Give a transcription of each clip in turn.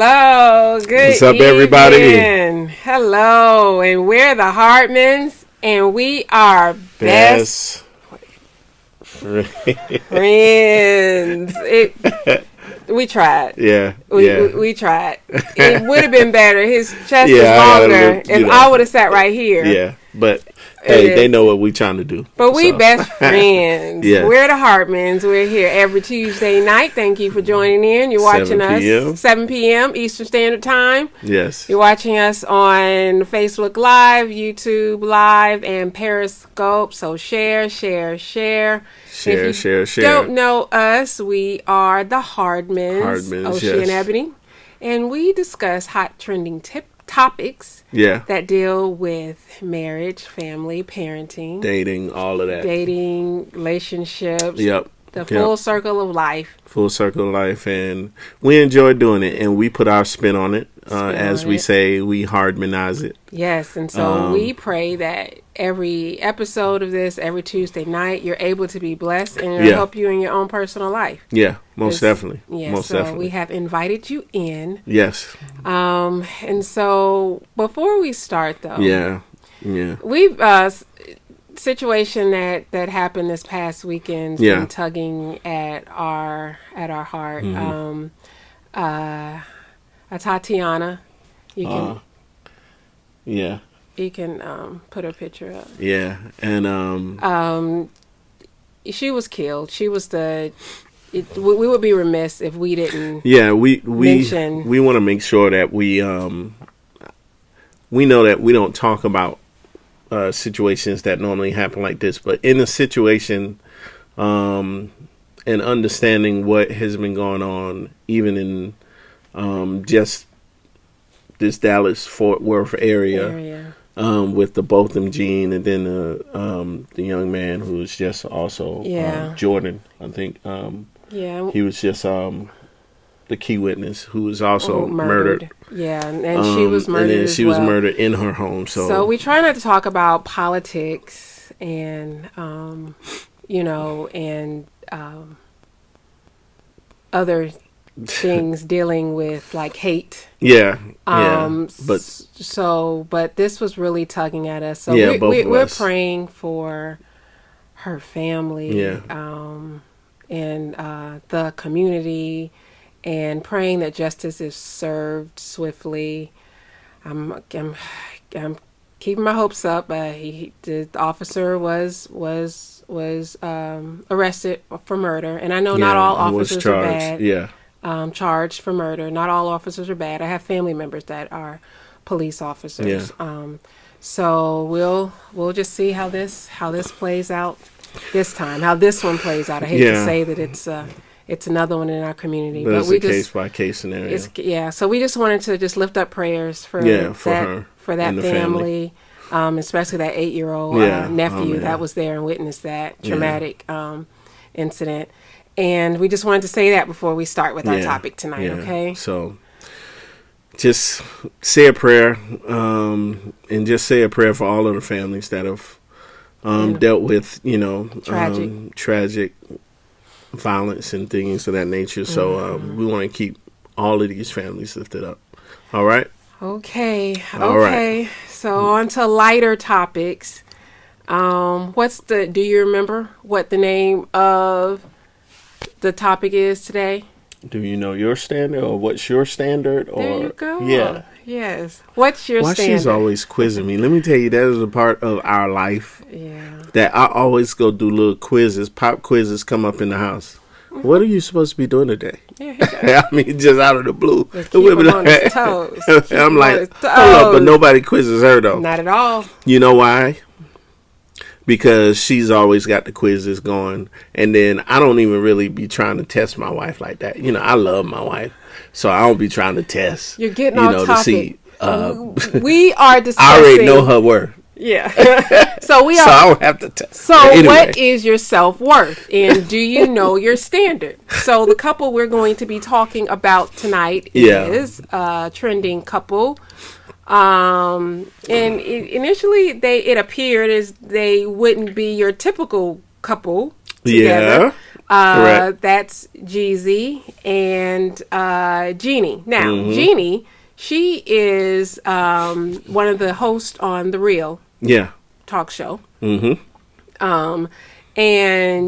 Hello. Good What's up, evening. everybody? Hello. And we're the Hartmans, and we are best friends. We tried. Yeah. We tried. It would have been better. His chest is I longer if I would have sat right here. Yeah, but hey, they know what we're trying to do. But we best friends. Yes. We're the Hartmans. We're here every Tuesday night. Thank you for joining in. You're watching 7 p.m. us 7 p.m. Eastern Standard Time. Yes. You're watching us on Facebook Live, YouTube Live, and Periscope. So share. Share. If you don't know us, we are the Hardmans, Oshie and Ebony. And we discuss hot trending topics that deal with marriage, family, parenting, dating, all of that. Dating, relationships. Yep. The full circle of life. Full circle of life. And we enjoy doing it. And we put our spin on it. As we say, we Hardmanize it. Yes. And so we pray that every episode of this, every Tuesday night, you're able to be blessed and it'll help you in your own personal life. Yeah, most definitely. Yeah, most definitely. We have invited you in. Yes. And so before we start, though. Yeah. We've situation that happened this past weekend been tugging at our heart. Tatiana, you can you can put her picture up. Yeah, and she was killed. She was we would be remiss if we didn't. Yeah, we want to make sure that we know that we don't talk about situations that normally happen like this, but in a situation, and understanding what has been going on, even in just this Dallas-Fort Worth area. With the Botham Jean, and then the young man who was just also Jordan, I think. He was just the key witness who was also murdered. Yeah, and she was murdered. And then she was murdered in her home. So we try not to talk about politics and other things dealing with like hate. But this was really tugging at us. So we're praying for her family and the community, and praying that justice is served swiftly. I'm keeping my hopes up. The officer was arrested for murder, and I know not all officers are bad. Charged for murder. Not all officers are bad. I have family members that are police officers. So we'll just see how this plays out this time. How this one plays out. I hate to say that it's another one in our community, but it's a case by case scenario. So we just wanted to just lift up prayers for her for that family. Especially that 8-year-old nephew that was there and witnessed that traumatic incident. And we just wanted to say that before we start with our topic tonight, okay? So just say a prayer, and just say a prayer for all of the families that have dealt with, tragic violence and things of that nature. So we want to keep all of these families lifted up. All right? Okay. Right. So on to lighter topics. Do you remember what the name of the topic is today? Do you know your standard, or what's your standard? There you go. Yeah. Yes. What's your standard? She's always quizzing me. Let me tell you, that is a part of our life. Yeah. That I always go do little quizzes, pop quizzes come up in the house. Mm-hmm. What are you supposed to be doing today? I mean, just out of the blue. Keep him on his toes. I'm like, hold up, but nobody quizzes her though. Not at all. You know why? Because she's always got the quizzes going, and then I don't even really be trying to test my wife like that. I love my wife, so I don't be trying to test. You're getting off topic. To see, we are discussing. I already know her worth. Yeah. So so I don't have to test. So anyway. What is your self-worth, and do you know your standard? So the couple we're going to be talking about tonight is a trending couple. Initially it appeared as they wouldn't be your typical couple together. That's Jeezy and Jeannie. Now, Jeannie, she is one of the hosts on The Real talk show. And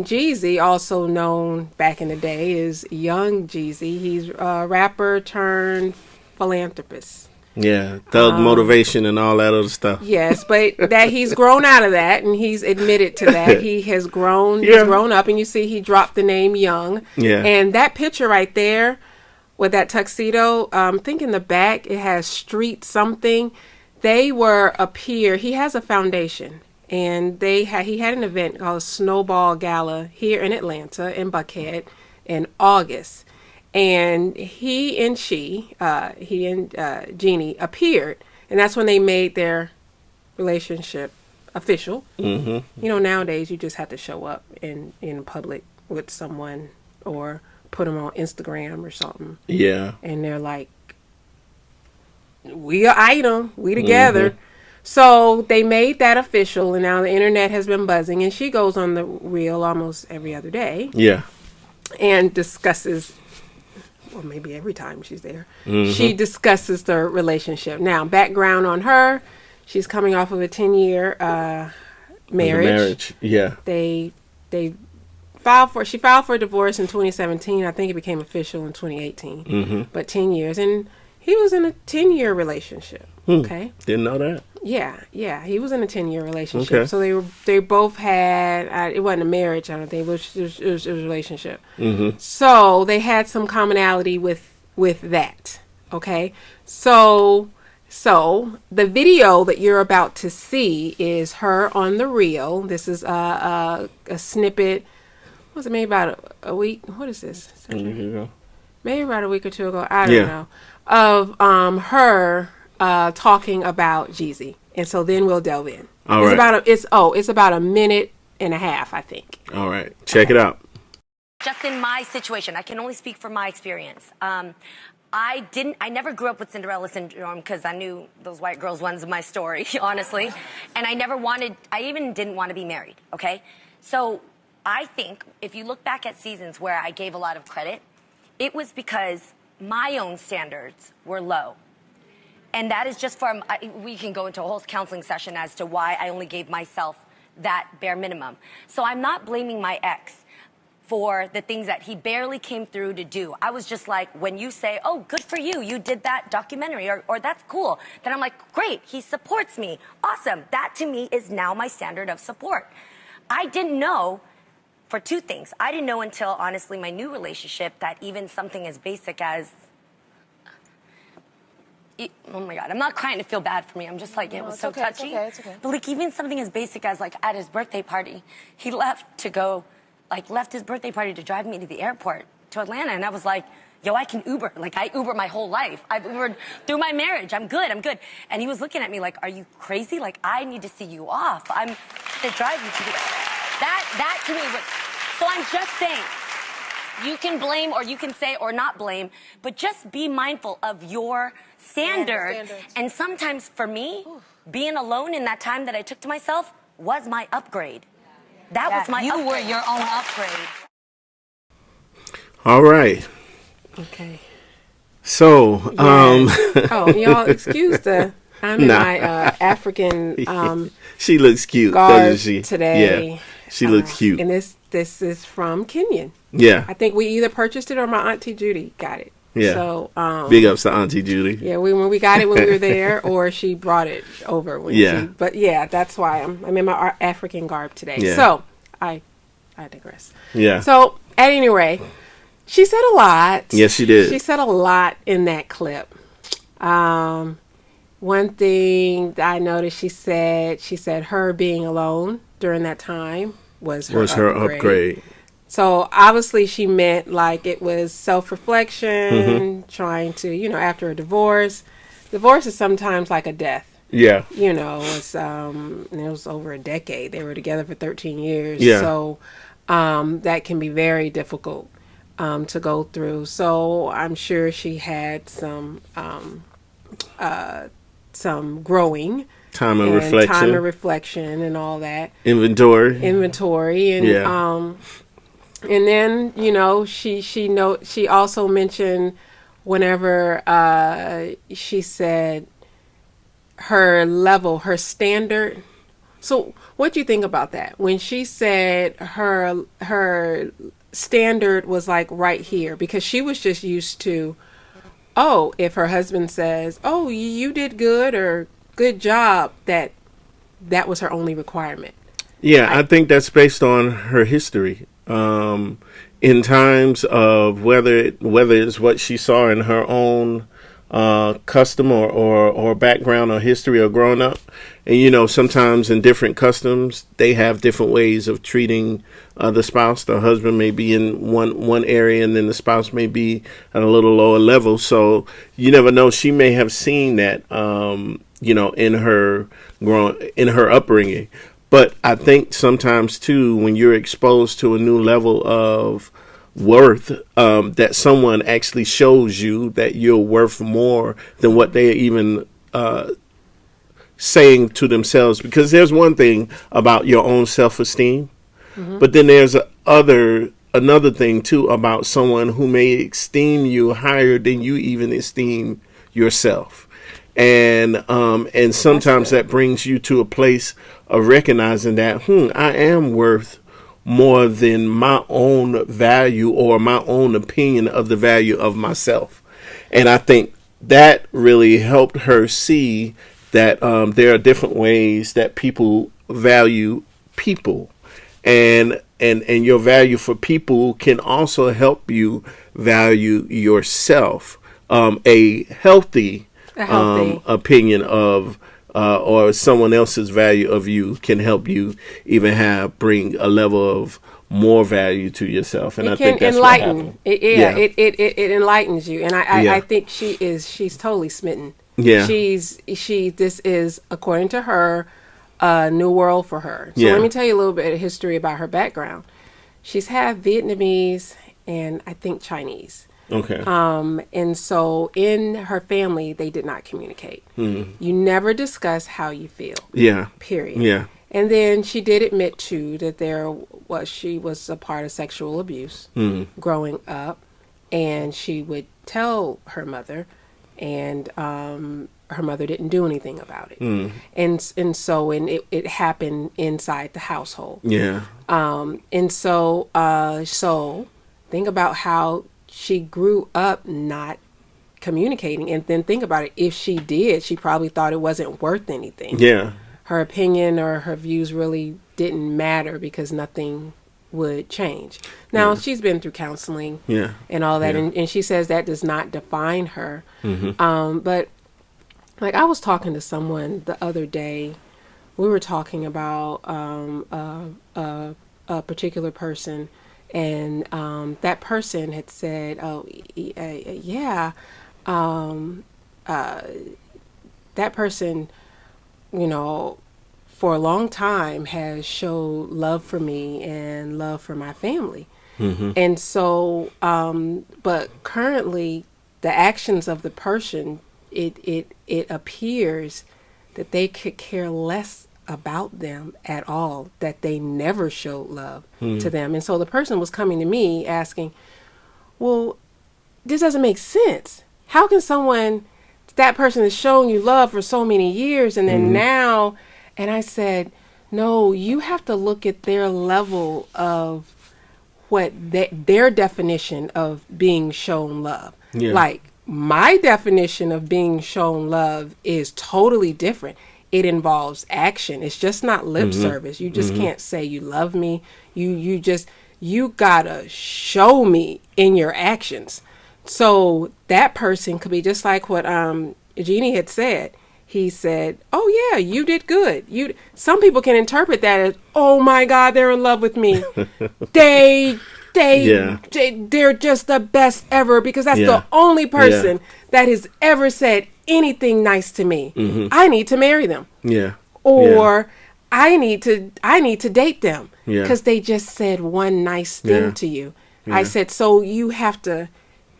Jeezy, also known back in the day as Young Jeezy, he's a rapper turned philanthropist. Yeah, thug motivation and all that other stuff. Yes, but that he's grown out of that, and he's admitted to that. He has grown. He's grown up, and you see he dropped the name Young. Yeah. And that picture right there with that tuxedo, I think in the back it has Street something. They were up here. He has a foundation, and he had an event called Snowball Gala here in Atlanta, in Buckhead, in August. And he and Jeannie appeared, and that's when they made their relationship official. You know, nowadays you just have to show up in public with someone or put them on Instagram or something. Yeah. And they're like, we are item, we together. So they made that official, and now the internet has been buzzing, and she goes on The Real almost every other day. Yeah. And discusses, or maybe every time she's there, she discusses their relationship. Now, background on her, she's coming off of a 10-year marriage. Yeah. She filed for divorce in 2017. I think it became official in 2018. But 10 years. And he was in a 10-year relationship. Okay. Didn't know that. Yeah. He was in a 10-year relationship. Okay. So they both had, it wasn't a marriage, I don't think. It was a relationship. So they had some commonality with that. Okay. So the video that you're about to see is her on The Real. This is a snippet. Was it maybe about a week? What is this? A week ago. Maybe about a week or two ago. I don't know. Of her talking about Jeezy, and so then we'll delve in. It's about a minute and a half, I think. All right, check it out. Just in my situation, I can only speak from my experience. I never grew up with Cinderella syndrome because I knew those white girls ones my story, honestly, and I even didn't want to be married. Okay, so I think if you look back at seasons where I gave a lot of credit, it was because my own standards were low. And that is just from, we can go into a whole counseling session as to why I only gave myself that bare minimum. So I'm not blaming my ex for the things that he barely came through to do. I was just like, when you say, oh, good for you, you did that documentary, or that's cool, then I'm like, great, he supports me. Awesome. That to me is now my standard of support. I didn't know for two things. I didn't know until, honestly, my new relationship that even something as basic as, oh my God, I'm not crying to feel bad for me. I'm just like, it was so touchy. It's okay. But like even something as basic as like at his birthday party, he left his birthday party to drive me to the airport to Atlanta. And I was like, yo, I can Uber. Like I Uber my whole life. I've Ubered through my marriage. I'm good. And he was looking at me like, are you crazy? Like I need to see you off. I'm to drive you to the, that to me was, so I'm just saying, you can blame or you can say or not blame, but just be mindful of your standards. And sometimes for me, being alone in that time that I took to myself was my upgrade. That was my upgrade. You were your own upgrade. All right. Okay. So, y'all excuse I'm in my African she looks cute, doesn't she? Today. Yeah. She looks cute. And this is from Kenyan. Yeah. I think we either purchased it or my Auntie Judy got it. Yeah. So big ups to Auntie Judy. Yeah, when we got it when we were there, or she brought it over. But yeah, that's why I'm in my African garb today. Yeah. So I digress. Yeah. So at any rate, she said a lot. Yes, she did. She said a lot in that clip. One thing that I noticed, she said her being alone during that time was her upgrade. So obviously she meant like it was self-reflection, trying to, after a divorce. Divorce is sometimes like a death. Yeah. It's it was over a decade. They were together for 13 years. Yeah. So that can be very difficult to go through. So I'm sure she had some growing. Time of reflection and all that. Inventory and And then, she also mentioned whenever she said her level, her standard. So what do you think about that? When she said her standard was like right here, because she was just used to, oh, if her husband says, oh, you did good or good job, that was her only requirement. Yeah, I think that's based on her history. In times of whether it's what she saw in her own custom or background or history or growing up. And, sometimes in different customs, they have different ways of treating the spouse. The husband may be in one area and then the spouse may be at a little lower level. So you never know. She may have seen that, in her upbringing. But I think sometimes, too, when you're exposed to a new level of worth, that someone actually shows you that you're worth more than what they're even saying to themselves. Because there's one thing about your own self-esteem, but then there's another thing, too, about someone who may esteem you higher than you even esteem yourself. And sometimes that brings you to a place of recognizing that, I am worth more than my own value or my own opinion of the value of myself. And I think that really helped her see that there are different ways that people value people. And your value for people can also help you value yourself. A healthy opinion of or someone else's value of you can help you even bring a level of more value to yourself. And I think that's what happened. It enlightens you. And I think she's totally smitten. Yeah. This is, according to her, a new world for her. So let me tell you a little bit of history about her background. She's half Vietnamese and I think Chinese. Okay. And so in her family, they did not communicate. You never discuss how you feel. Yeah. Period. Yeah. And then she did admit too that she was a part of sexual abuse growing up, and she would tell her mother, and her mother didn't do anything about it. And so it happened inside the household. Yeah. And so think about how she grew up not communicating, and then think about it. If she did, she probably thought it wasn't worth anything. Yeah. Her opinion or her views really didn't matter because nothing would change. Now, she's been through counseling and all that, and she says that does not define her. But like, I was talking to someone the other day. We were talking about a particular person. And that person had said, that person, for a long time has showed love for me and love for my family. And so, but currently the actions of the person, it appears that they could care less about them at all, that they never showed love to them. And so the person was coming to me asking, well, this doesn't make sense. How can that person has shown you love for so many years and then now, and I said, no, you have to look at their level of what their definition of being shown love. Like, my definition of being shown love is totally different. It involves action. It's just not lip service. You just can't say you love me. You gotta show me in your actions. So that person could be just like what Jeannie had said. He said, oh yeah, you did good. Some people can interpret that as, oh my God, they're in love with me. They're just the best ever, because that's the only person that has ever said anything nice to me. I need to marry them. Or I need to date them because they just said one nice thing to you. I said, so you have to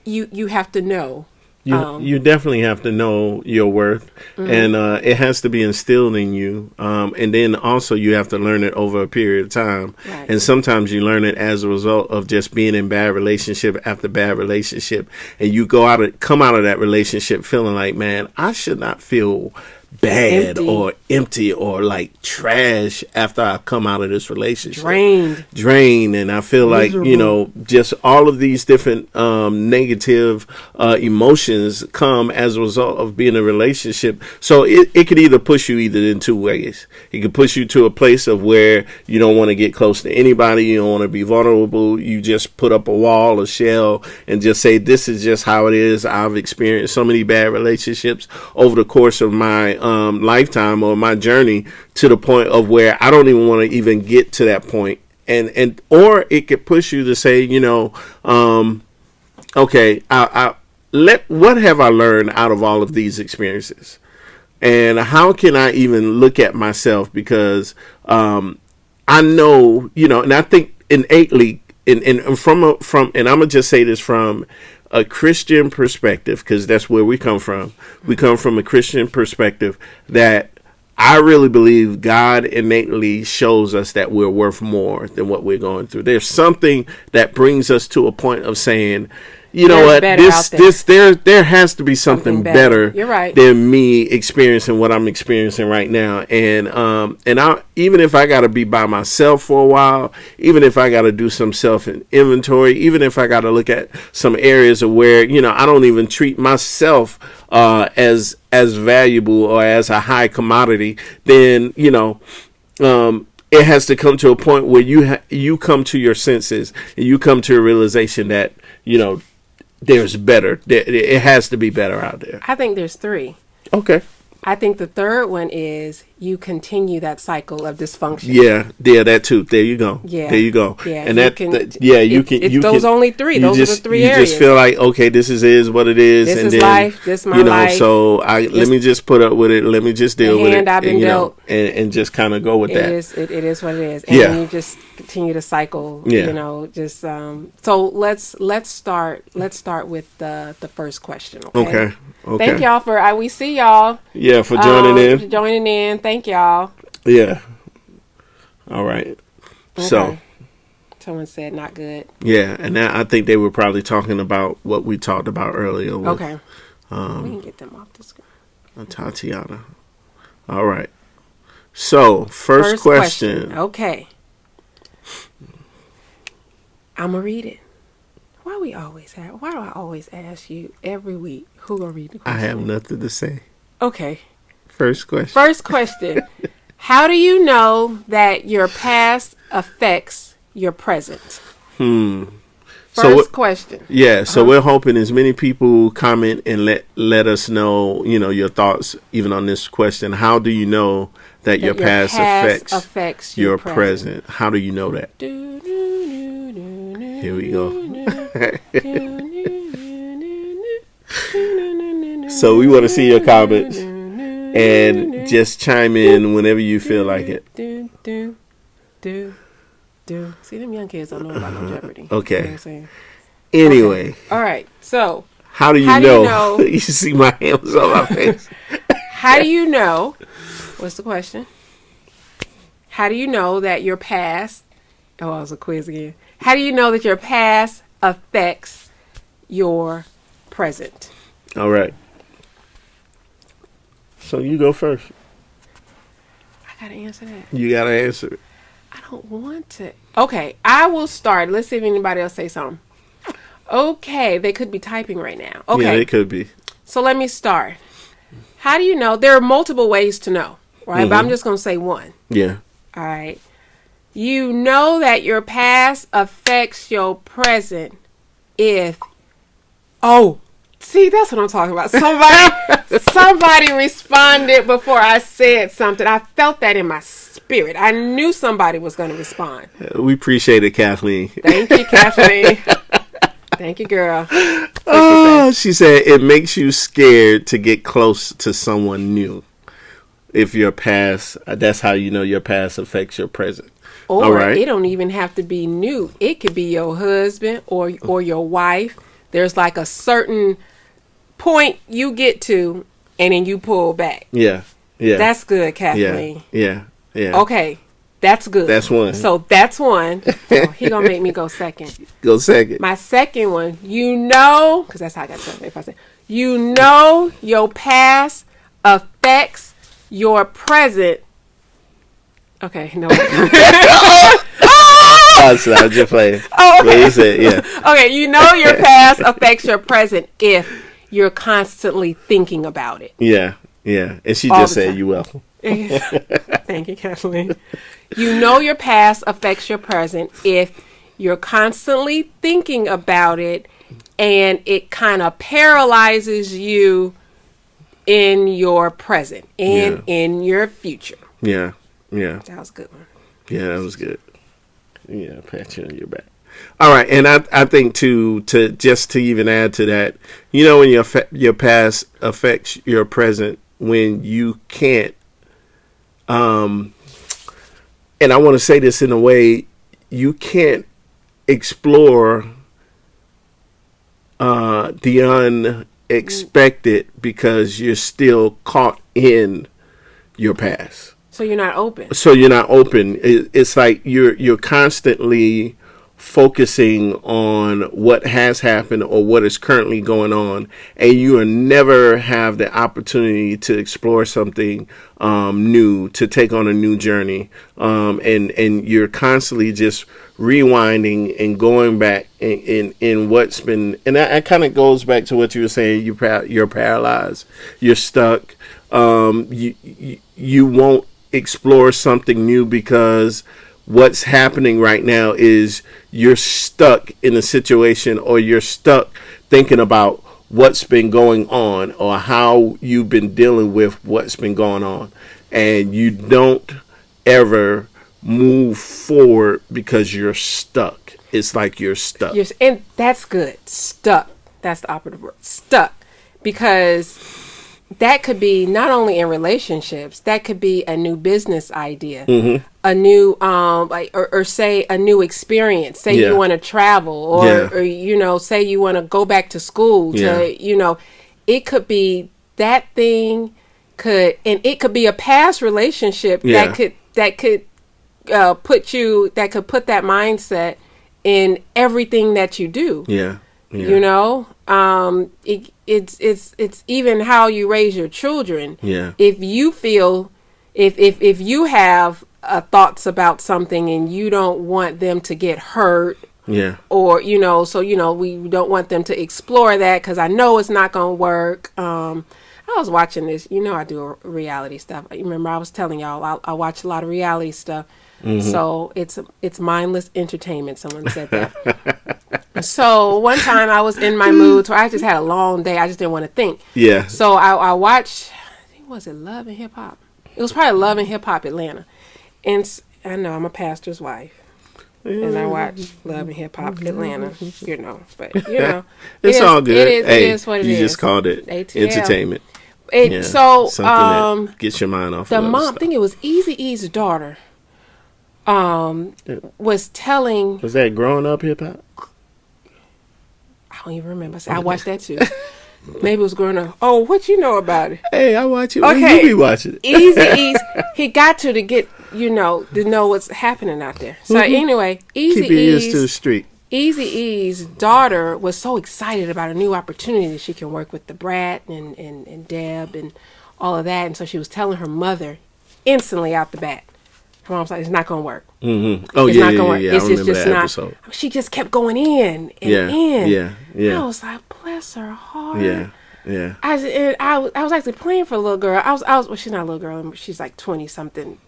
know You definitely have to know your worth, and it has to be instilled in you. And then also you have to learn it over a period of time. Right. And sometimes you learn it as a result of just being in bad relationship after bad relationship, and you come out of that relationship feeling like, man, I should not feel bad or empty or like trash after I come out of this relationship. Drained. And I feel like, just all of these different negative emotions come as a result of being in a relationship. So it could either push you in two ways. It could push you to a place of where you don't want to get close to anybody. You don't want to be vulnerable. You just put up a wall, a shell, and just say, this is just how it is. I've experienced so many bad relationships over the course of my lifetime or my journey, to the point of where I don't even want to even get to that point. And or it could push you to say, okay, what have I learned out of all of these experiences, and how can I even look at myself? Because I know, and I think innately, and from and I'm gonna just say this from a Christian perspective, because that's where we come from. We come from a Christian perspective, that I really believe God innately shows us that we're worth more than what we're going through. There's something that brings us to a point of saying, there has to be something better. You're right. Than me experiencing what I'm experiencing right now. And I, even if I got to be by myself for a while, even if I got to do some self inventory, even if I got to look at some areas of where, I don't even treat myself as valuable or as a high commodity, then, it has to come to a point where you come to your senses and you come to a realization that, there's better. It has to be better out there. I think there's three. Okay. I think the third one is you continue that cycle of dysfunction. Yeah, that too. There you go. Yeah. There you go. Yeah. And you can. Those only three. Those are the three areas. You just feel like, okay, this is what it is. This and is then, life. This is my life. So let me just put up with it. Let me just deal with it. I've been dealt. And just kind of go with that. It is what it is. And you just continue to cycle. Yeah. So let's start with the first question. Okay. Thank y'all for we see y'all. Yeah, for joining in. Thank y'all. Yeah. All right. Okay. So someone said not good. Yeah, and I think they were probably talking about what we talked about earlier. With, we can get them off the screen. Tatiana. All right. So first question. Okay. I'm gonna read it. Why do I always ask you every week who gonna read the question? I have nothing to say. Okay. First question. How do you know that your past affects your present? First question. Yeah, so we're hoping as many people comment and let us know, your thoughts even on this question. How do you know that your past affects your present? How do you know that? Here we go. So we want to see your comments and just chime in whenever you feel like it. See, them young kids don't know about no Jeopardy. Okay. You know what I'm saying? Anyway. Okay. All right. So. How do you know? You see my hands on my face. How do you know? What's the question? How do you know that your past... Oh, it was a quiz again. How do you know that your past affects your present? All right. So you go first. I gotta answer that. You gotta answer it. I don't want to. Okay, I will start. Let's see if anybody else say something. Okay, they could be typing right now. Okay. Yeah, they could be. So let me start. How do you know? There are multiple ways to know, right? But I'm just going to say one. Yeah. All right. You know that your past affects your present if... Oh, see, that's what I'm talking about. Somebody responded before I said something. I felt that in my spirit. I knew somebody was going to respond. We appreciate it, Kathleen. Thank you, Kathleen. Thank you, girl. She said it makes you scared to get close to someone new. If your past, that's how you know your past affects your present. Or it don't even have to be new. It could be your husband or your wife. There's like a certain point you get to, and then you pull back. Yeah. Yeah. That's good, Kathleen. Yeah. Yeah. Okay. That's good. That's one. So that's one. Oh, he gonna make me go second. Go second. My second one, because that's how I got to if I say, your past affects your present. Okay, no. I was just playing. Oh, okay. You said, yeah. Okay, your past affects your present if you're constantly thinking about it. Yeah, yeah. And she just said, "You welcome." Thank you, Kathleen. Your past affects your present if you're constantly thinking about it, and it kind of paralyzes you in your present and in your future. Yeah, yeah. That was a good one. Yeah, that was good. Yeah, pat you on your back. All right, and I think to even add to that, when your past affects your present, when you can't, and I want to say this in a way, you can't explore the unexpected because you're still caught in your past. So you're not open. It's like you're constantly focusing on what has happened or what is currently going on, and you will never have the opportunity to explore something new, to take on a new journey, and you're constantly just rewinding and going back in what's been, and that kind of goes back to what you were saying. You're paralyzed. You're stuck. You won't explore something new because what's happening right now is you're stuck in a situation, or you're stuck thinking about what's been going on or how you've been dealing with what's been going on, and you don't ever move forward because you're stuck. It's like you're stuck. And that's good. Stuck. That's the operative word. Stuck. Because that could be not only in relationships, that could be a new business idea, a new, or say a new experience. Say you want to travel, or say you want to go back to school. It could be that thing. And it could be a past relationship that could put that mindset in everything that you do. Yeah. It's even how you raise your children. Yeah. If you feel, if you have thoughts about something and you don't want them to get hurt. Yeah. Or, we don't want them to explore that because I know it's not going to work. I was watching this, I do reality stuff. Remember I was telling y'all, I watch a lot of reality stuff. So it's mindless entertainment. Someone said that. So one time I was in my mood, so I just had a long day. I just didn't want to think. Yeah. So I watched, I think, was it Love and Hip Hop? It was probably Love and Hip Hop Atlanta. And I know I'm a pastor's wife. And I watch Love and Hip Hop Atlanta, but it's all good. It is what it is. You just called it ATL. Entertainment. So something that gets your mind off. The mom, I think it was Eazy-E's daughter, was telling. Was that Growing Up Hip Hop? I don't even remember. I watched that too. Maybe it was Growing Up. Oh, what you know about it? Hey, I watch it. Okay, you be watching it. Eazy-E's. He got to get to know what's happening out there. So anyway, Keep your ears to the street. Eazy-E's daughter was so excited about a new opportunity that she can work with the Brat and Deb and all of that. And so she was telling her mother instantly out the bat. Her mom's like, it's not going to work. Mm-hmm. Oh, it's not going to work. Yeah, it's just not. Episode. She just kept going in and in. Yeah. And I was like, bless her heart. Yeah. I was actually playing for a little girl. Well, she's not a little girl. She's like 20-something,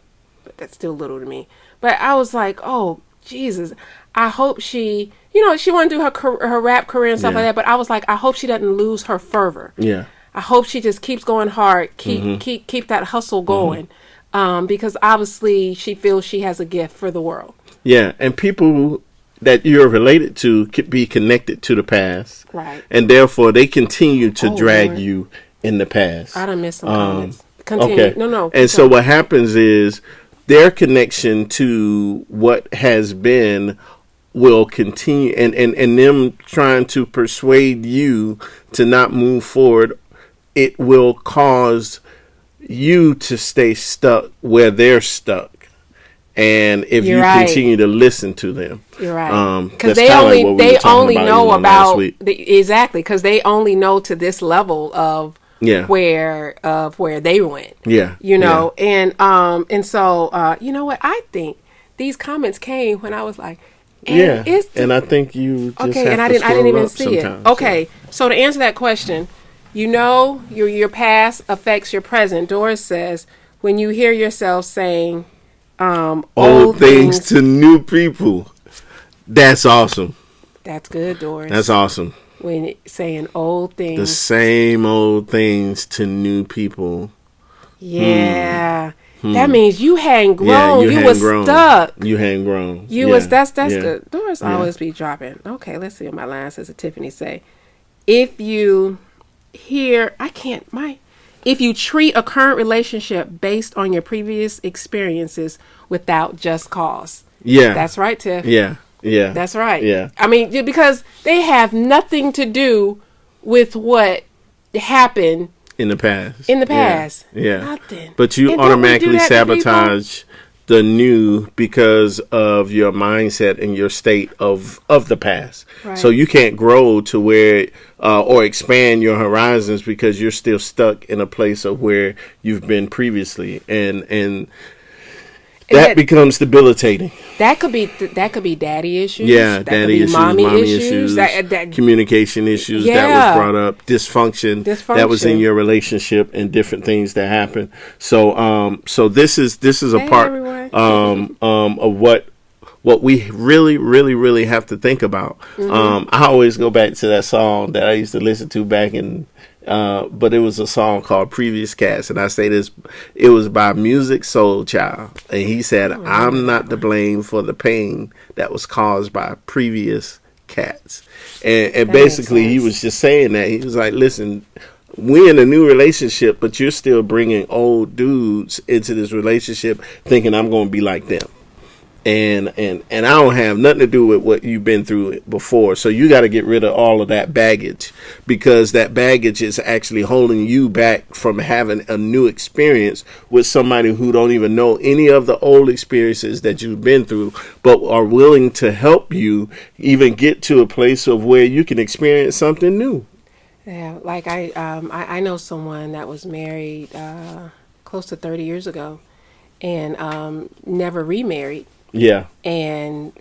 but that's still little to me. But I was like, oh, Jesus. I hope she, she want to do her rap career and stuff like that. But I was like, I hope she doesn't lose her fervor. Yeah. I hope she just keeps going hard, keep that hustle going, because obviously she feels she has a gift for the world. Yeah, and people that you're related to could be connected to the past, right? And therefore they continue to drag you in the past. I done missed some comments. Continue. Okay. No. And so what happens is their connection to what has been will continue, and them trying to persuade you to not move forward, it will cause you to stay stuck where they're stuck. And if you continue to listen to them, you're right. Because they only know about exactly, because they only know to this level of where they went. Yeah, and so you know what, I think these comments came when I was like, and I think you just have and I didn't even see it. Okay, so to answer that question, your past affects your present. Doris says, when you hear yourself saying old things to new people. That's awesome. That's good, Doris. That's awesome. When saying old things. The same old things to new people. Yeah. That means you hadn't grown. You was stuck. You hadn't grown. That's good. Doris always be dropping. Okay, let's see what my line says. Tiffany say, if you treat a current relationship based on your previous experiences without just cause. Yeah. That's right, Tiff. Yeah. Yeah. That's right. Yeah. I mean, because they have nothing to do with what happened in the past. Yeah. Nothing. But you automatically sabotage the new because of your mindset and your state of the past. Right. So you can't grow to where or expand your horizons because you're still stuck in a place of where you've been previously, and that becomes debilitating. That could be daddy issues. Yeah, daddy issues, mommy issues, communication issues that was brought up, dysfunction that was in your relationship, and different things that happen. So this is a part of what we really have to think about. Mm-hmm. I always go back to that song that I used to listen to back in. But it was a song called Previous Cats, and I say this, it was by Music Soul Child, and he said, I'm not to blame for the pain that was caused by previous cats. And basically he was just saying that. He was like, listen, we're in a new relationship, but you're still bringing old dudes into this relationship thinking I'm going to be like them. And I don't have nothing to do with what you've been through before. So you got to get rid of all of that baggage, because that baggage is actually holding you back from having a new experience with somebody who don't even know any of the old experiences that you've been through, but are willing to help you even get to a place of where you can experience something new. Yeah, like I know someone that was married close to 30 years ago and never remarried. Yeah. And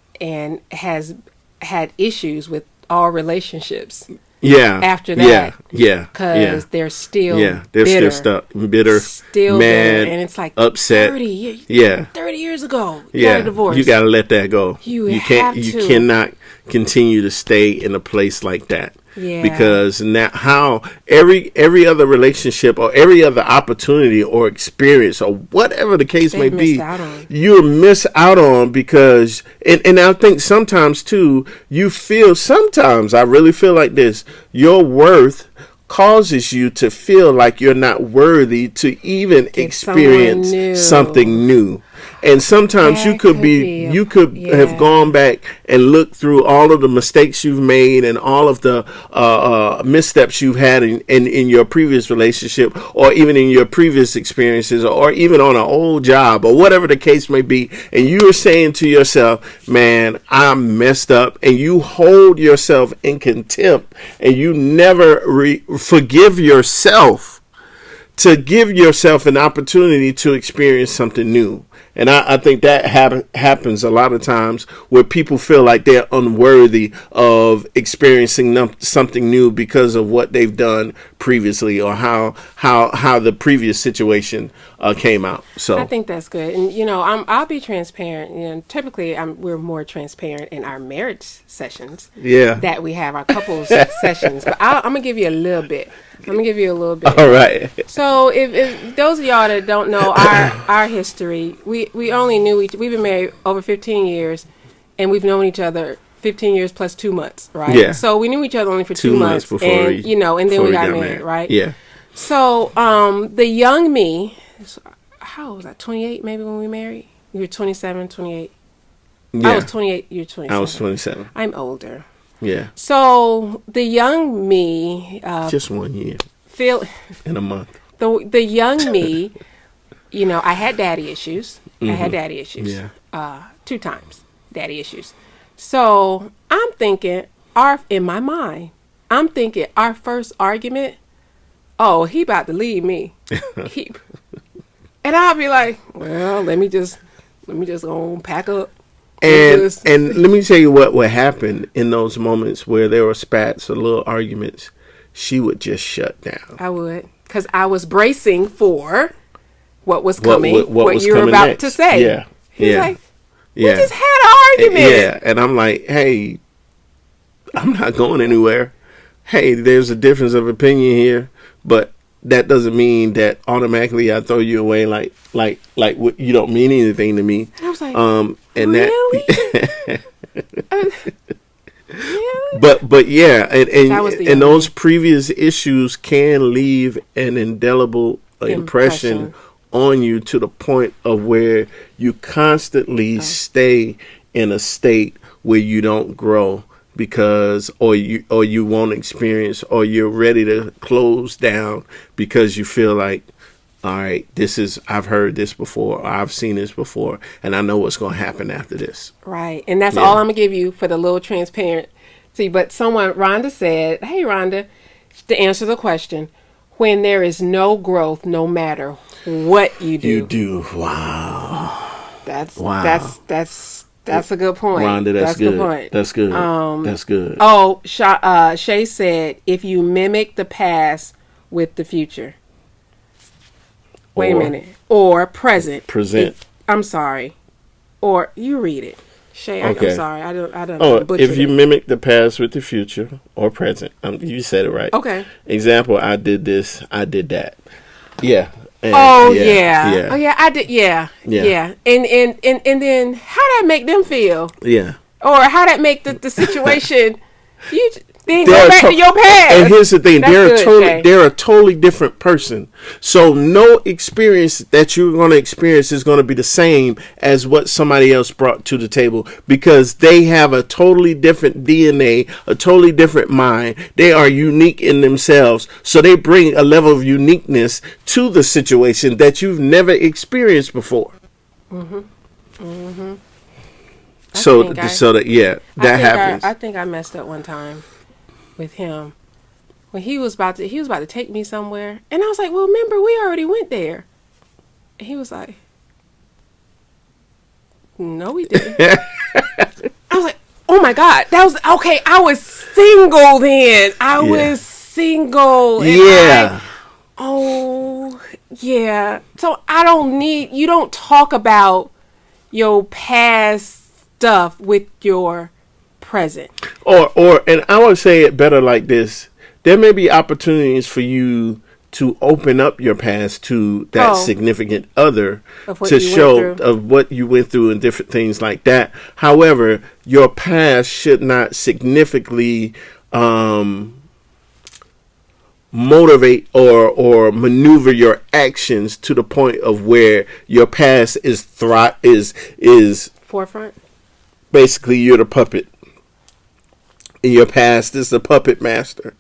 has had issues with all relationships. Yeah. After that. Yeah. Because they're still they're bitter. Still stuck. Bitter. Still mad. Bitter. And it's like upset. 30 years ago. You got a divorce. You got to let that go. You cannot continue to stay in a place like that. Yeah. Because now how every other relationship or every other opportunity or experience or whatever the case may be, you miss out on because and I think sometimes too sometimes I really feel like this, your worth causes you to feel like you're not worthy to even experience something new. And sometimes you could have gone back and looked through all of the mistakes you've made and all of the missteps you've had in your previous relationship, or even in your previous experiences, or even on an old job, or whatever the case may be. And you're saying to yourself, man, I'm messed up. And you hold yourself in contempt, and you never forgive yourself to give yourself an opportunity to experience something new. And I think that happens a lot of times where people feel like they're unworthy of experiencing something new because of what they've done previously, or how the previous situation came out. So I think that's good. And I'll be transparent. Typically we're more transparent in our marriage sessions. Yeah. That we have our couples sessions. But I'm gonna give you a little bit. All right. So if those of y'all that don't know our history, we only knew we've been married over 15 years, and we've known each other 15 years plus 2 months, right? Yeah. So we knew each other only for 2 months before and then we got married, right? Yeah. So the young me, how old was I? 28 maybe when we married? We were 27, 28. I was 28. You're 27. I was 27. I'm older. Yeah. So the young me, just 1 year. In a month. The young me, I had daddy issues. Mm-hmm. I had daddy issues. Yeah. 2 times daddy issues. So I'm thinking, in my mind, our first argument, oh, he about to leave me. And I'll be like, well, let me just go pack up. And let me tell you what would happen in those moments where there were spats or little arguments. She would just shut down. I would, because I was bracing for what was coming, what you were about next. To say. Yeah. He's like, we just had an argument. Yeah, and I'm like, hey, I'm not going anywhere. Hey, there's a difference of opinion here, but that doesn't mean that automatically I throw you away like you don't mean anything to me. I was like, and really? But yeah, and those previous issues can leave an indelible impression on you to the point of where you constantly stay in a state where you don't grow because or you won't experience, or you're ready to close down because you feel like, all right, I've heard this before, or I've seen this before, and I know what's going to happen after this. Right. And that's all I'm going to give you for the little transparency. But Rhonda said, hey, Rhonda, to answer the question, when there is no growth, no matter what you do. You do. Wow. That's a good point. Rhonda, that's good. A good point. That's good. That's good. Oh, Shay said, if you mimic the past with the future. Wait a minute. Or present. I'm sorry. Or you read it. Shay, okay. I'm sorry. I don't butcher if you mimic the past with the future or present. You said it right. Okay. Example, I did this, I did that. Yeah. Yeah. Oh yeah, I did. Yeah. And then how that make them feel? Yeah. Or how that make the situation? You then go back to your past. And here's the thing: they're a totally different person. So no experience that you're going to experience is going to be the same as what somebody else brought to the table, because they have a totally different DNA, a totally different mind. They are unique in themselves, so they bring a level of uniqueness to the situation that you've never experienced before. Mhm. Mhm. That happens. I think I messed up one time with him when he was about to take me somewhere, and I was like, well, remember, we already went there. And he was like, no, we didn't. I was like, oh my God, that was okay. I was single then. I was single. And so you don't talk about your past stuff with your present. And I would say it better like this. There may be opportunities for you to open up your past to that significant other to show of what you went through and different things like that. However, your past should not significantly motivate or maneuver your actions to the point of where your past is forefront. Basically, you're the puppet. In your past is the puppet master.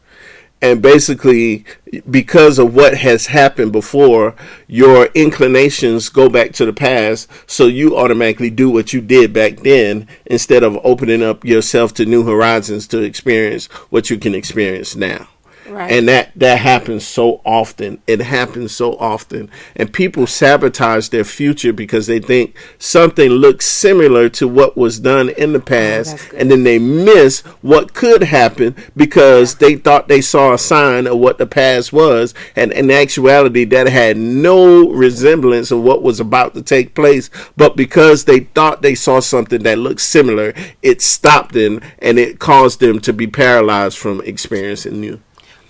And basically, because of what has happened before, your inclinations go back to the past. So you automatically do what you did back then instead of opening up yourself to new horizons to experience what you can experience now. Right. And that happens so often. It happens so often. And people sabotage their future because they think something looks similar to what was done in the past. And then they miss what could happen because they thought they saw a sign of what the past was. And in actuality, that had no resemblance of what was about to take place. But because they thought they saw something that looked similar, it stopped them and it caused them to be paralyzed from experiencing new.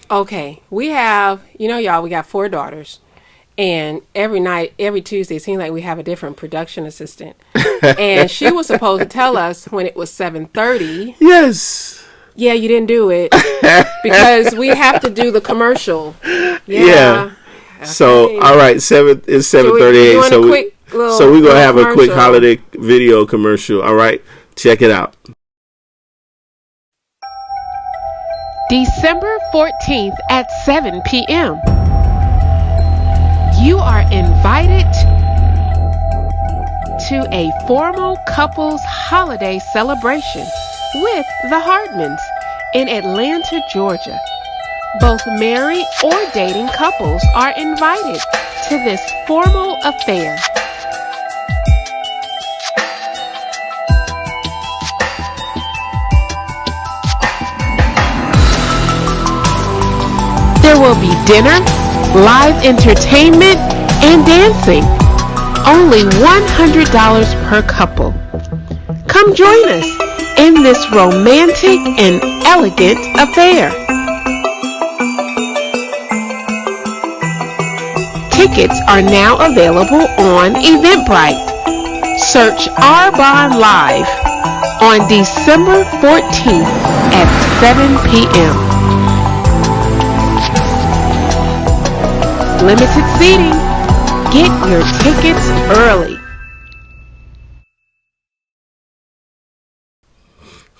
Okay, we have, y'all, we got 4 daughters, and every Tuesday, it seems like we have a different production assistant, and she was supposed to tell us when it was 7:30. Yes. Yeah, you didn't do it, because we have to do the commercial. Yeah. Okay. So, all right, it's 7:38. So we're going to have a quick holiday video commercial. All right. Check it out. December 14th at 7 p.m. You are invited to a formal couples holiday celebration with the Hardmans in Atlanta, Georgia. Both married or dating couples are invited to this formal affair. There will be dinner, live entertainment, and dancing. Only $100 per couple. Come join us in this romantic and elegant affair. Tickets are now available on Eventbrite. Search Ourbondlive on December 14th at 7 p.m. Limited seating. Get your tickets early.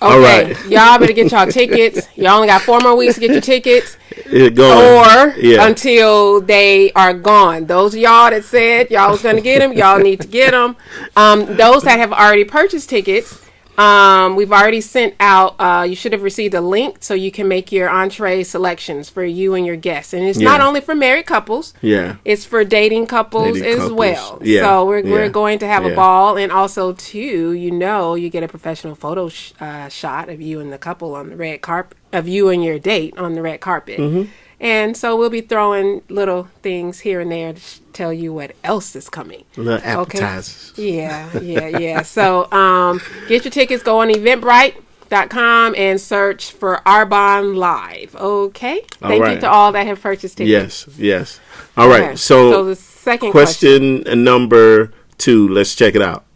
Okay, all right. Y'all better get y'all tickets. Y'all only got 4 more weeks to get your tickets. Until they are gone. Those of y'all that said y'all was going to get them, y'all need to get them. Those that have already purchased tickets, we've already sent out, you should have received a link so you can make your entree selections for you and your guests. And it's not only for married couples. Yeah. It's for dating couples well. Yeah. So we're going to have a ball. And also, too, you get a professional photo shot of you and the couple on the red carpet, of you and your date on the red carpet. Mm-hmm. And so we'll be throwing little things here and there to tell you what else is coming. Little appetizers. Okay? Yeah. So get your tickets. Go on Eventbrite.com and search for Ourbondlive. Okay? Thank you to all that have purchased tickets. Yes. All right. Okay. So the second question number 2. Let's check it out.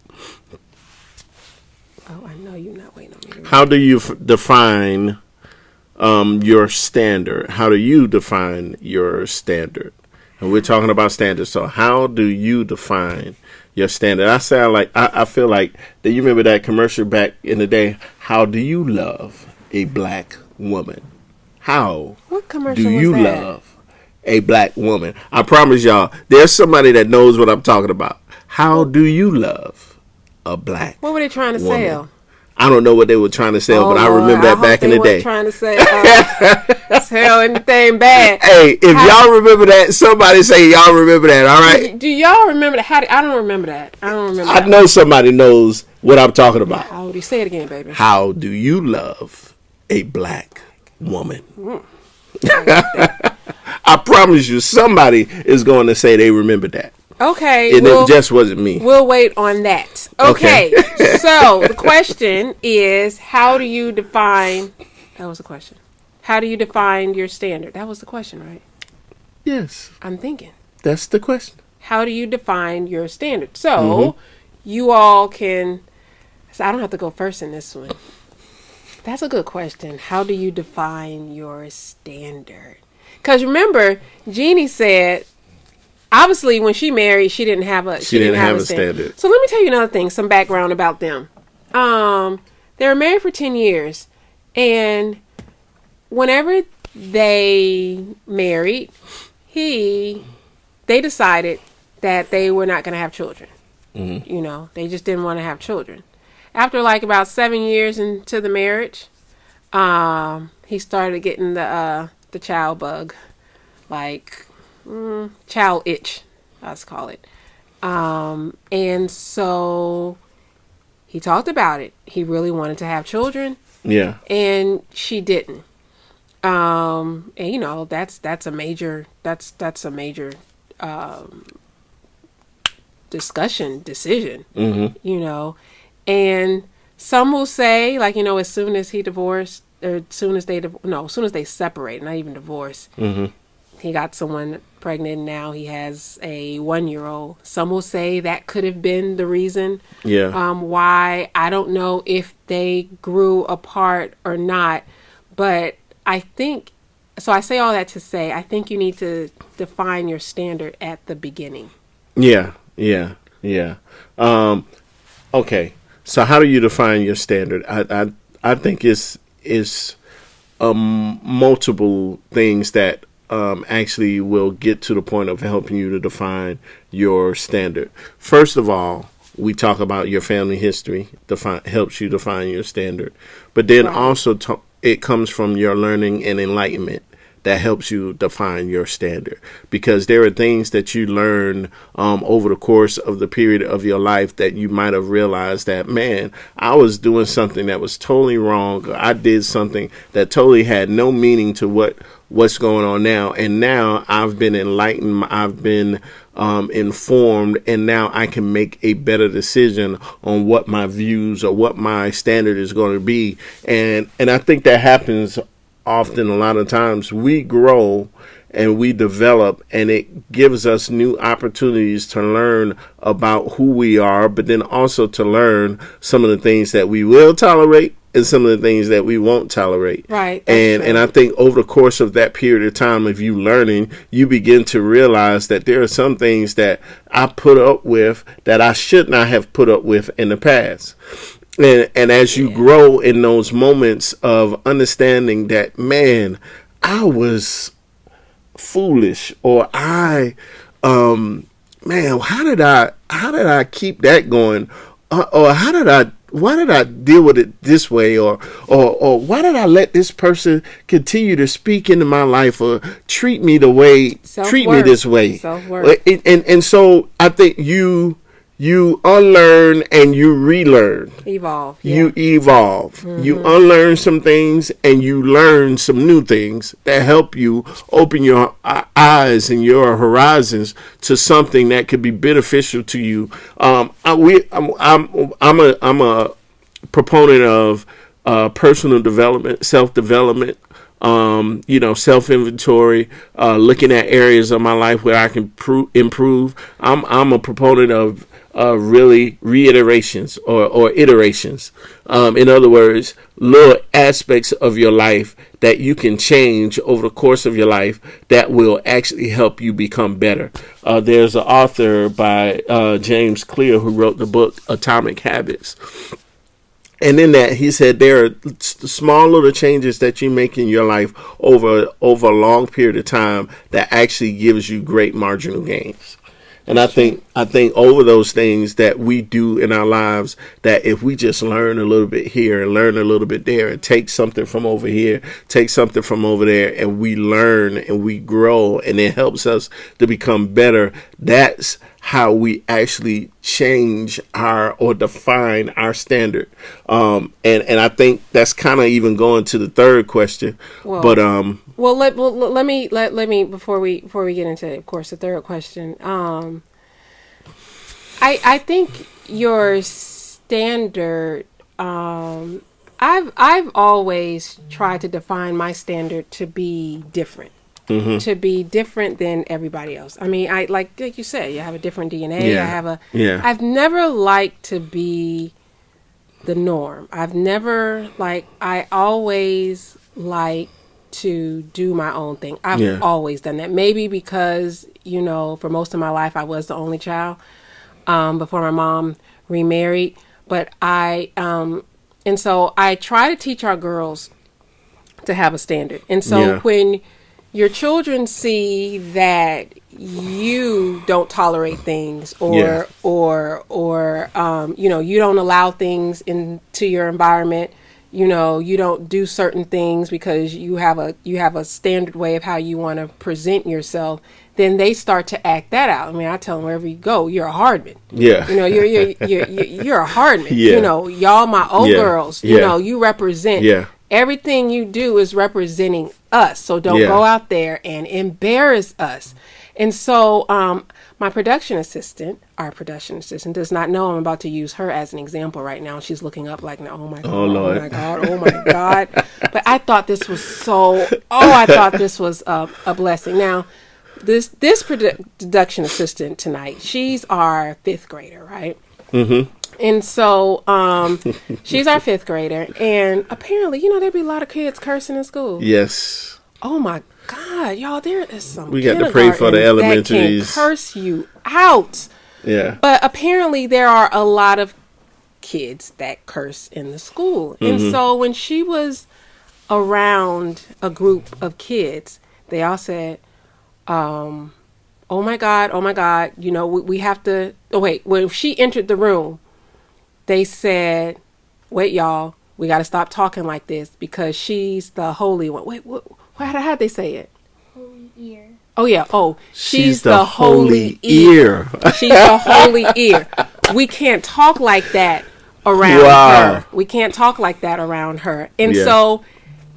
Oh, I know you're not waiting on me. How do you define your standard? How do you define your standard? And we're talking about standards. So how do you define your standard? I feel like that you remember that commercial back in the day. How do you love a black woman? What commercial do you was that? love a black woman? I promise y'all, there's somebody that knows what I'm talking about. How do you love a black What were they trying to sell? I don't know what they were trying to sell, but I remember that back in the day. Trying to say sell anything bad. Hey, if y'all remember that, somebody say y'all remember that. All right. Do y'all remember that? I don't remember that. I know somebody knows what I'm talking about. How do you say it again, baby? How do you love a black woman? I promise you, somebody is going to say they remember that. Okay. And it just wasn't me. We'll wait on that. Okay. So the question is, how do you define... That was the question. How do you define your standard? That was the question, right? Yes. I'm thinking. That's the question. How do you define your standard? So you all can... So I don't have to go first in this one. That's a good question. How do you define your standard? Because remember, Jeannie said... Obviously, when she married, she didn't have a standard. So let me tell you another thing, some background about them. They were married for 10 years, and whenever they married, they decided that they were not going to have children. Mm-hmm. They just didn't want to have children. After about 7 years into the marriage, he started getting the child bug, child itch, let's call it. And so he talked about it. He really wanted to have children. Yeah. And she didn't. And that's a major decision. Mm-hmm. And some will say, as soon as he divorced, or as soon as they separate, not even divorce, he got someone pregnant. Now he has a 1-year-old. Some will say that could have been the reason. Yeah. Why, I don't know if they grew apart or not, but I think, so I say all that to say, I think you need to define your standard at the beginning. Yeah. Yeah. Okay. So how do you define your standard? I think it's multiple things that actually will get to the point of helping you to define your standard. First of all, we talk about your family history helps you define your standard, but then also it comes from your learning and enlightenment that helps you define your standard, because there are things that you learn over the course of the period of your life that you might have realized that, man, I was doing something that was totally wrong. I did something that totally had no meaning to what's going on now. And now I've been enlightened. I've been informed, and now I can make a better decision on what my views or what my standard is going to be. And I think that happens often. A lot of times we grow and we develop, and it gives us new opportunities to learn about who we are, but then also to learn some of the things that we will tolerate and some of the things that we won't tolerate. Right. And I think over the course of that period of time of you learning, you begin to realize that there are some things that I put up with that I should not have put up with in the past. And as you grow in those moments of understanding that, man, I was foolish, or man, how did I keep that going, or why did I deal with it this way, or why did I let this person continue to speak into my life or treat me this way? Self-worth. And so I think you unlearn and you relearn. Evolve. Yeah. You evolve. Mm-hmm. You unlearn some things and you learn some new things that help you open your eyes and your horizons to something that could be beneficial to you. I'm a proponent of personal development, self-development. Self-inventory, looking at areas of my life where I can improve. I'm a proponent of really reiterations or iterations. In other words, little aspects of your life that you can change over the course of your life that will actually help you become better. There's an author by James Clear who wrote the book Atomic Habits. And in that, he said there are small little changes that you make in your life over a long period of time that actually gives you great marginal gains. And I think over those things that we do in our lives, that if we just learn a little bit here and learn a little bit there and take something from over here, take something from over there, and we learn and we grow, and it helps us to become better, that's how we actually change or define our standard. And I think that's kind of even going to the third question. Let me before we get into, of course, the third question. I think your standard. I've always tried to define my standard to be different. Mm-hmm. To be different than everybody else. I mean, like you said, you have a different DNA. Yeah. I've never liked to be the norm. I always like to do my own thing. I've always done that. Maybe because, for most of my life, I was the only child before my mom remarried. But and so I try to teach our girls to have a standard. And so when your children see that you don't tolerate things, or you don't allow things into your environment. You don't do certain things because you have a standard way of how you want to present yourself. Then they start to act that out. I mean, I tell them, wherever you go, you're a Hardman. Yeah. You're a Hardman. Yeah. Y'all my old girls. You represent. Yeah. Everything you do is representing us. So don't go out there and embarrass us. And so our production assistant does not know I'm about to use her as an example right now. She's looking up like, oh my God, oh my God, oh my God. But I thought this was a blessing. Now, this production assistant tonight, she's our fifth grader, right? Mm-hmm. And so she's our fifth grader, and apparently, there'd be a lot of kids cursing in school. Yes. Oh my God, y'all! There is some. We got to pray for the elementaries. That can curse you out. Yeah. But apparently there are a lot of kids that curse in the school. And so when she was around a group of kids, they all said, oh my God, you know, we have to, when she entered the room, they said, wait, y'all, we got to stop talking like this because she's the holy one. Wait, how'd they say it? Holy ear. Oh, yeah. Oh, she's the holy ear. She's the holy ear. We can't talk like that around her. We can't talk like that around her. And so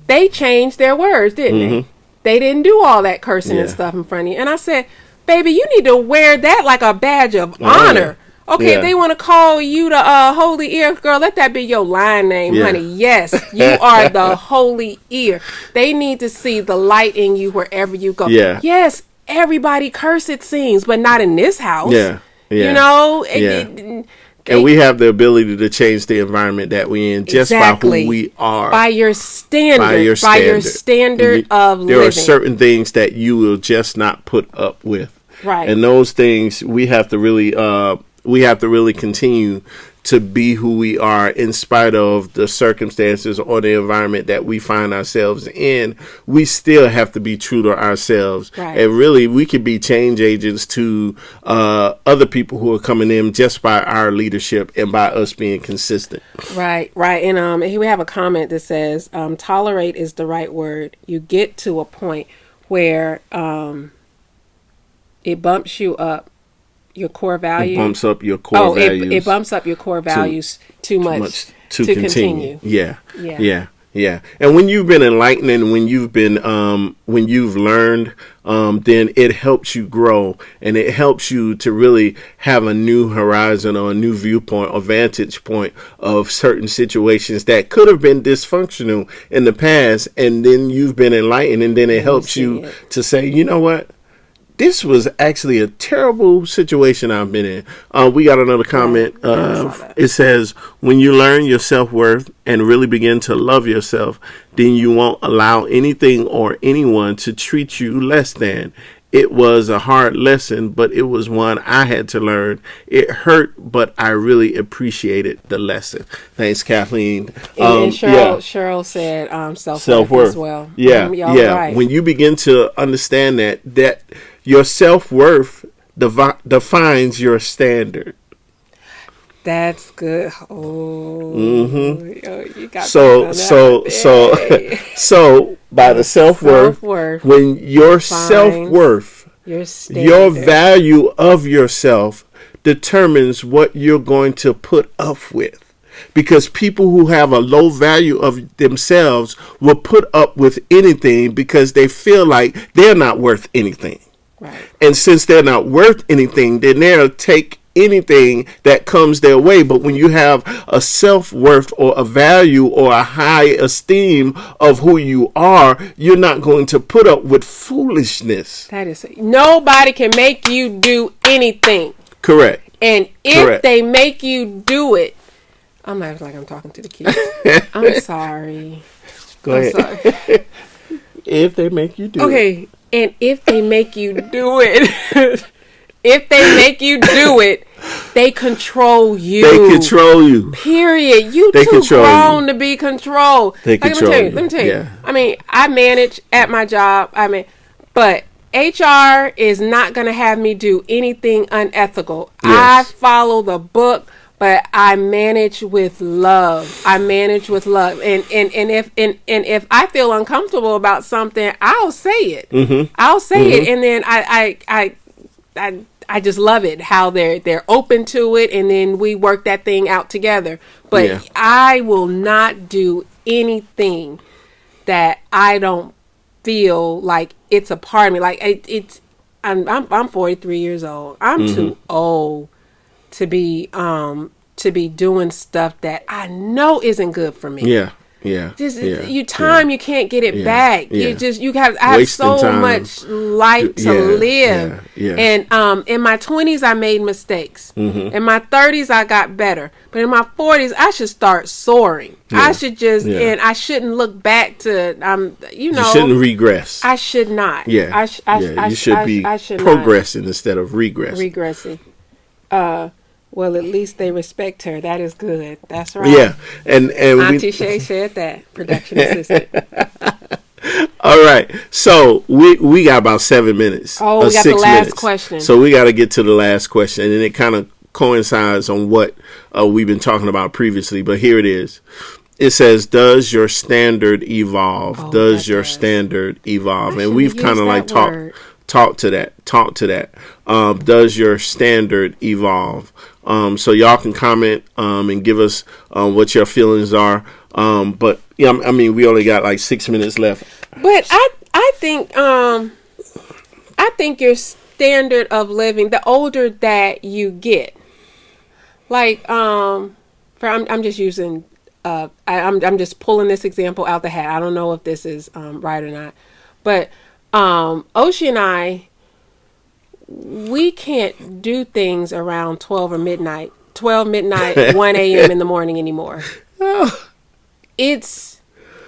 they changed their words, didn't they? They didn't do all that cursing and stuff in front of you. And I said, baby, you need to wear that like a badge of honor. Okay, if they want to call you the holy ear, girl, let that be your line name, honey. Yes, you are the holy ear. They need to see the light in you wherever you go. Yeah. Yes, everybody curse, it seems, but not in this house. Yeah. You know? And we have the ability to change the environment that we're in just by who we are. By your standard. By your standard of living. There are certain things that you will just not put up with. Right. And those things we have to really continue to be who we are in spite of the circumstances or the environment that we find ourselves in. We still have to be true to ourselves. Right. And really, we could be change agents to other people who are coming in just by our leadership and by us being consistent. Right. And here we have a comment that says, tolerate is the right word. You get to a point where it bumps you up. Your core value. It bumps up your core values. It bumps up your core values too much to continue. Yeah. And when you've been enlightened and when you've learned, then it helps you grow and it helps you to really have a new horizon or a new viewpoint or vantage point of certain situations that could have been dysfunctional in the past. And then you've been enlightened and then it helps you to say, you know what? This was actually a terrible situation I've been in. We got another comment. It says, when you learn your self-worth and really begin to love yourself, then you won't allow anything or anyone to treat you less than. It was a hard lesson, but it was one I had to learn. It hurt, but I really appreciated the lesson. Thanks, Kathleen. And Cheryl said self-worth as well. Yeah. Right. When you begin to understand that your self-worth defines your standard. That's good. Oh, you got so by the self-worth, when your self-worth, your value of yourself determines what you're going to put up with. Because people who have a low value of themselves will put up with anything because they feel like they're not worth anything. Right. And since they're not worth anything, then they'll take anything that comes their way. But when you have a self-worth or a value or a high esteem of who you are, you're not going to put up with foolishness. That is, nobody can make you do anything. Correct. And if they make you do it, I'm acting like I'm talking to the kids. I'm sorry. Go ahead. Sorry. If they make you do it. Okay. And if they make you do it, they control you. They control you. Period. You too grown to be controlled. Let me tell you. Yeah. I mean, I manage at my job. But HR is not going to have me do anything unethical. Yes. I follow the book. But I manage with love. And if I feel uncomfortable about something, I'll say it. Mm-hmm. I'll say it, and then I just love it how they're open to it, and then we work that thing out together. But I will not do anything that I don't feel like it's a part of me. Like I'm 43 years old. I'm too old to be doing stuff that I know isn't good for me. Yeah. You can't get it back. Yeah. I have so much life to live. And in my 20s I made mistakes. In my 30s I got better. But in my 40s I should start soaring. I should and I shouldn't look back to you shouldn't regress. I should not. You should be progressing instead of regressing. Well, at least they respect her. That is good. That's right. Yeah, and Auntie Shay said that. Production assistant. All right, so we got about 7 minutes. Oh, we got the last question. So we got to get to the last question, and it kind of coincides on what we've been talking about previously. But here it is. It says, "Does your standard evolve? Does your standard evolve?" And we've kind of like talked to that. Does your standard evolve? So y'all can comment and give us what your feelings are. But yeah, I mean, we only got like 6 minutes left. But I think your standard of living, the older that you get, like I'm just using I'm just pulling this example out the hat. I don't know if this is right or not, but Oshie and I, we can't do things around 12 midnight, 1 a.m. in the morning anymore. It's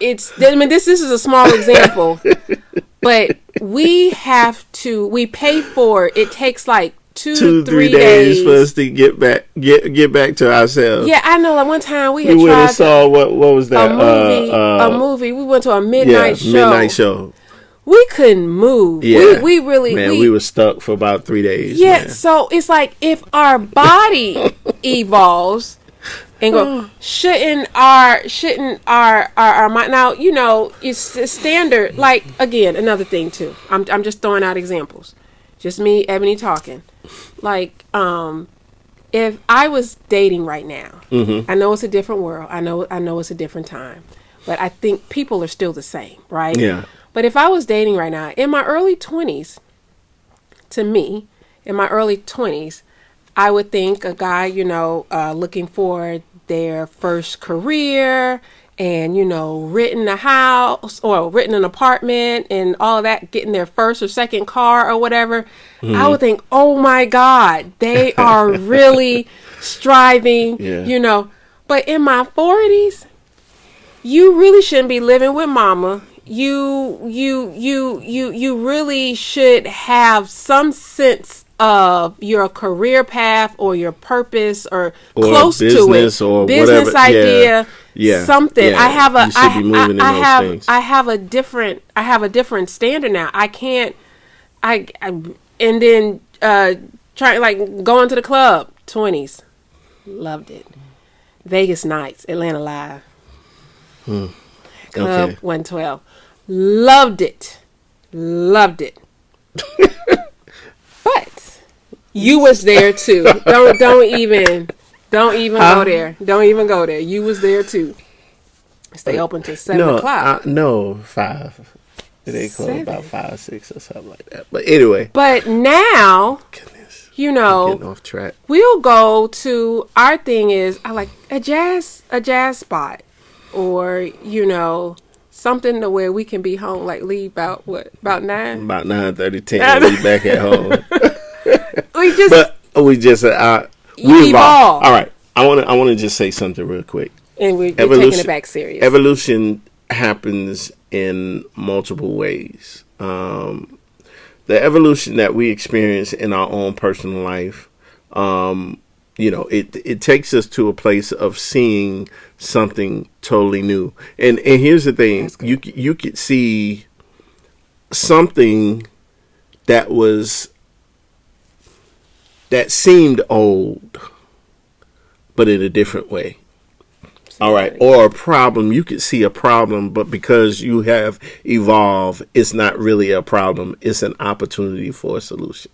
I mean, this is a small example, but we pay for it. It takes like 2-3 days for us to get back to ourselves. Yeah, I know. Like one time we went and saw what was that? A movie. We went to a midnight show. We couldn't move. Yeah. We really we were stuck for about 3 days. Yeah, man. So it's like if our body evolves and go, shouldn't our mind, now, you know, it's standard. Like, again, another thing too. I'm just throwing out examples. Just me, Ebony, talking. Like, if I was dating right now, I know it's a different world. I know it's a different time, but I think people are still the same, right? Yeah. But if I was dating right now, in my early 20s, I would think a guy, you know, looking for their first career and, you know, renting a house or renting an apartment and all of that, getting their first or second car or whatever, I would think, oh my God, they are really striving, you know. But in my 40s, you really shouldn't be living with mama. You really should have some sense of your career path or your purpose or close to it, or business whatever. idea, something. Yeah. I have a different standard now. I can't. And then try like going to the club. 20s, loved it. Vegas nights, Atlanta Live, Club 112, loved it. But you was there too. Don't even go there. Don't even go there. You was there too. Stay open till 7 o'clock. No, 5. They close about 5, 6 or something like that. But anyway. But now, you know, getting off track. We'll go to, our thing is, I like a jazz spot, or, you know, something to where we can be home, like leave about 9? About 9:30, 10. We back at home. we evolve. All right. I want to just say something real quick. And we're taking it back serious. Evolution happens in multiple ways. The evolution that we experience in our own personal life, you know, it takes us to a place of seeing something totally new. And here's the thing: you could see something that seemed old, but in a different way. All right. Or a problem. You could see a problem, but because you have evolved, it's not really a problem. It's an opportunity for a solution.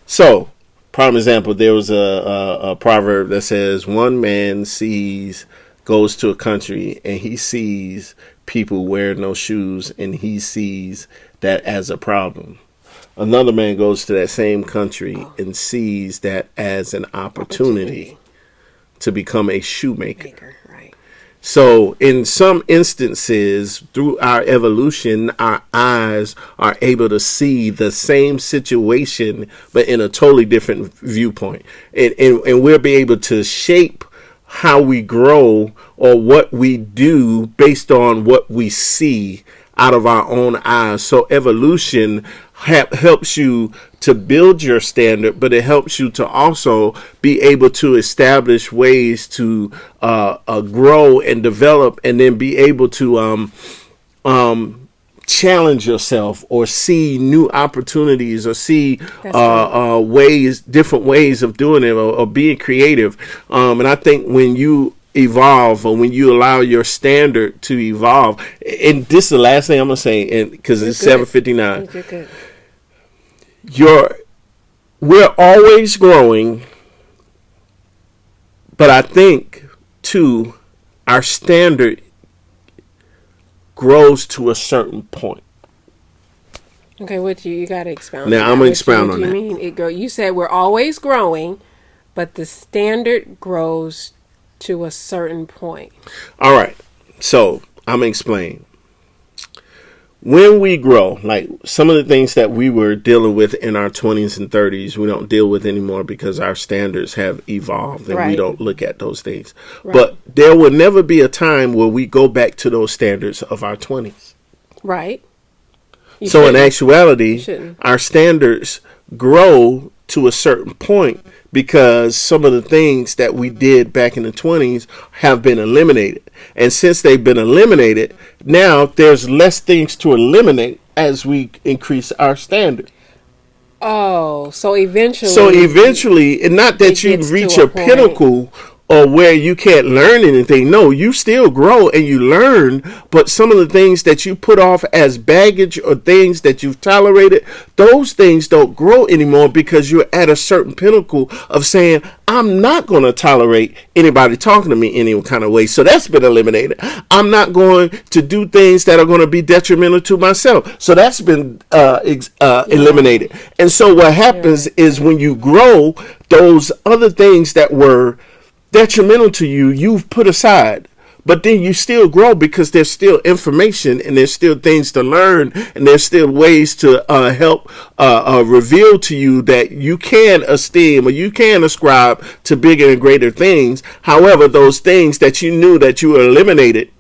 So, prime example, there was a proverb that says, one man goes to a country and he sees people wear no shoes and he sees that as a problem. Another man goes to that same country and sees that as an opportunity to become a shoemaker. Right. So in some instances, through our evolution, our eyes are able to see the same situation, but in a totally different viewpoint. And we'll be able to shape how we grow or what we do based on what we see out of our own eyes. So evolution helps you to build your standard, but it helps you to also be able to establish ways to grow and develop, and then be able to challenge yourself or see new opportunities or see different ways of doing it, or being creative. And I think when you evolve, or when you allow your standard to evolve, and this is the last thing I'm gonna say, and because it's 7:59. We're always growing, but I think too, our standard grows to a certain point. Okay, what you got to expound. Now I'm gonna expound on that. What do you mean? You said we're always growing, but the standard grows to a certain point. All right, so I'm gonna explain. When we grow, like some of the things that we were dealing with in our 20s and 30s, we don't deal with anymore because our standards have evolved, and we don't look at those things. Right. But there will never be a time where we go back to those standards of our 20s. Right. So in actuality, our standards grow to a certain point because some of the things that we did back in the 20s have been eliminated. And since they've been eliminated, now there's less things to eliminate as we increase our standard. Oh, so eventually, and not that you reach a pinnacle or where you can't learn anything. No, you still grow and you learn, but some of the things that you put off as baggage or things that you've tolerated, those things don't grow anymore because you're at a certain pinnacle of saying, I'm not going to tolerate anybody talking to me any kind of way. So that's been eliminated. I'm not going to do things that are going to be detrimental to myself. So that's been eliminated. And so what happens is when you grow, those other things that were detrimental to you, you've put aside. But then you still grow because there's still information and there's still things to learn and there's still ways to help reveal to you that you can esteem or you can ascribe to bigger and greater things. However, those things that you knew that you eliminated,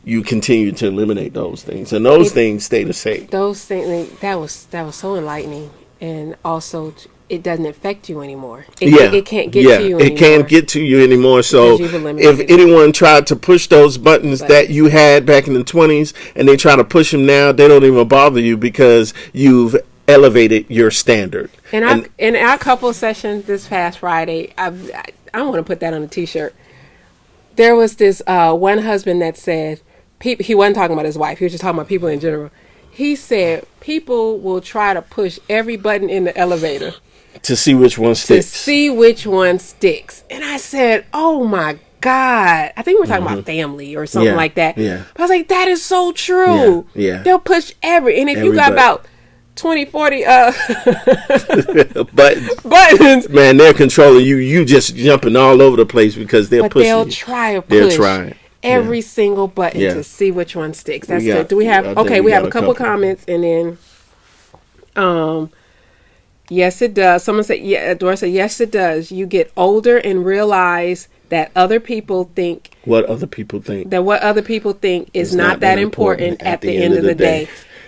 you continue to eliminate those things, and those things stay the same. Those things, that was so enlightening, and also it doesn't affect you anymore. It can't get to you anymore. It can't get to you anymore. So if anyone tried to push those buttons that you had back in the 20s and they try to push them now, they don't even bother you because you've elevated your standard. And in our couple session this past Friday, I want to put that on a t-shirt. There was this one husband that said, he wasn't talking about his wife, he was just talking about people in general. He said people will try to push every button in the elevator to see which one sticks. And I said, oh my God. I think we're talking about family or something like that. Yeah. But I was like, that is so true. Yeah. They'll push and if you got about 20, 40 buttons, man, they're controlling you. You just jumping all over the place because they're pushing. They'll try to push every single button to see which one sticks. That's good. Do we have? Okay, we have a couple comments, and then, yes, it does. Someone said, Dora said, yes, it does. You get older and realize that other people think. What other people think? That what other people think is not that important at the end of the day.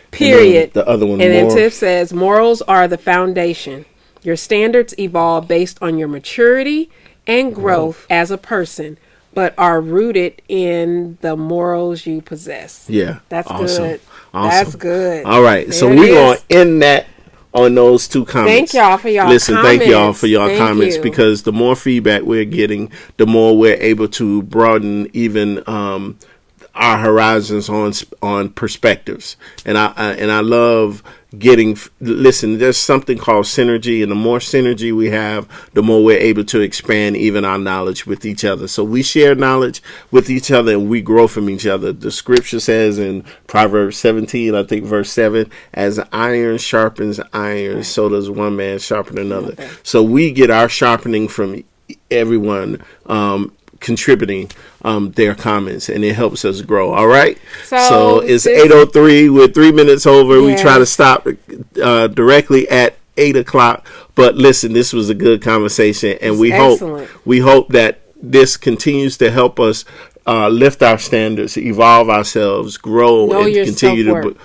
Period. The other one. And then Tiff says, morals are the foundation. Your standards evolve based on your maturity and growth as a person, but are rooted in the morals you possess. Yeah. That's good. Awesome. That's good. All right. So we're going to end that on those two comments. Thank y'all for y'all comments. Thank y'all for y'all comments, because the more feedback we're getting, the more we're able to broaden even our horizons on perspectives. And I love listen, there's something called synergy, and the more synergy we have, the more we're able to expand even our knowledge with each other. So we share knowledge with each other and we grow from each other. The scripture says in Proverbs 17, I think verse 7, as iron sharpens iron, so does one man sharpen another. So we get our sharpening from everyone contributing their comments, and it helps us grow. All right, so it's 8:03. We're 3 minutes over. We try to stop directly at 8 o'clock, but listen, this was a good conversation, and we hope that this continues to help us lift our standards, evolve ourselves, grow, and continue to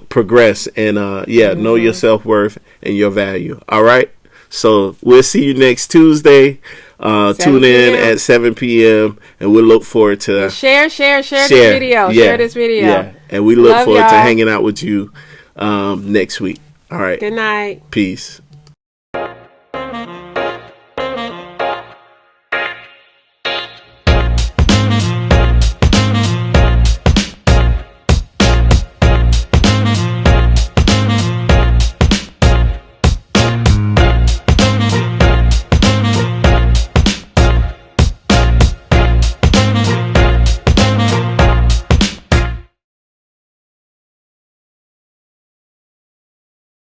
progress and know your self-worth and your value. All right, so we'll see you next Tuesday. Tune in at 7 p.m. and we'll look forward to share this video. Share this video, and we look forward to hanging out with you next week. All right, good night, peace.